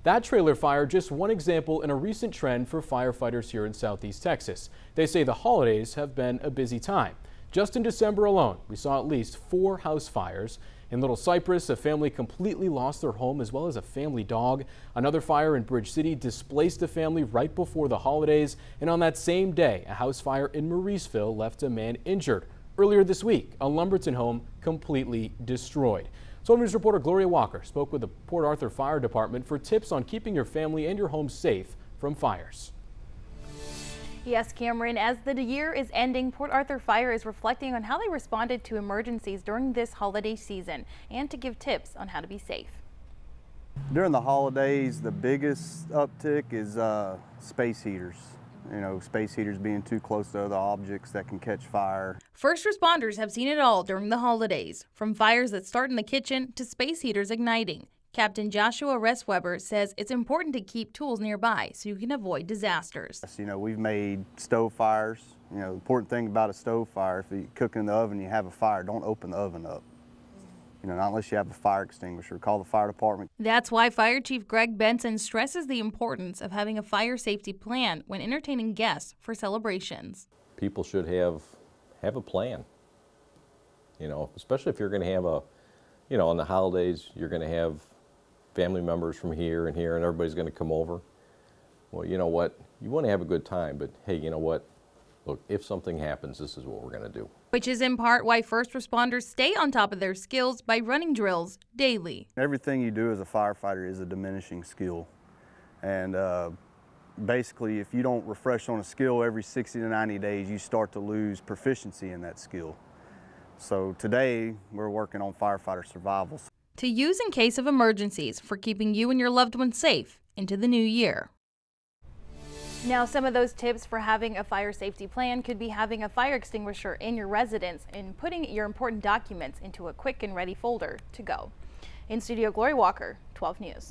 That trailer fire just one example in a recent trend for firefighters here in Southeast Texas. They say the holidays have been a busy time. Just in December alone, we saw at least 4 house fires. In Little Cypress, a family completely lost their home as well as a family dog. Another fire in Bridge City displaced a family right before the holidays. And on that same day, a house fire in Mauriceville left a man injured. Earlier this week, a Lumberton home completely destroyed. 12 News reporter Gloria Walker spoke with the Port Arthur Fire Department for tips on keeping your family and your home safe from fires. Yes, Cameron, as the year is ending, Port Arthur Fire is reflecting on how they responded to emergencies during this holiday season and to give tips on how to be safe. During the holidays, the biggest uptick is space heaters. You know, space heaters being too close to other objects that can catch fire. First responders have seen it all during the holidays, from fires that start in the kitchen to space heaters igniting. Captain Joshua Ressweber says it's important to keep tools nearby so you can avoid disasters. You know, we've made stove fires. You know, the important thing about a stove fire, if you cook in the oven and you have a fire, don't open the oven up. You know, not unless you have a fire extinguisher. Call the fire department. That's why Fire Chief Greg Benson stresses the importance of having a fire safety plan when entertaining guests for celebrations. People should have a plan. You know, especially if you're going to have on the holidays, you're going to have family members from here and everybody's going to come over. Well, you know what? You want to have a good time, but hey, you know what? Look, if something happens, this is what we're going to do. Which is in part why first responders stay on top of their skills by running drills daily. Everything you do as a firefighter is a diminishing skill. And basically, if you don't refresh on a skill every 60 to 90 days, you start to lose proficiency in that skill. So today, we're working on firefighter survival. To use in case of emergencies for keeping you and your loved ones safe into the new year. Now, some of those tips for having a fire safety plan could be having a fire extinguisher in your residence and putting your important documents into a quick and ready folder to go. In studio, Gloria Walker, 12 News.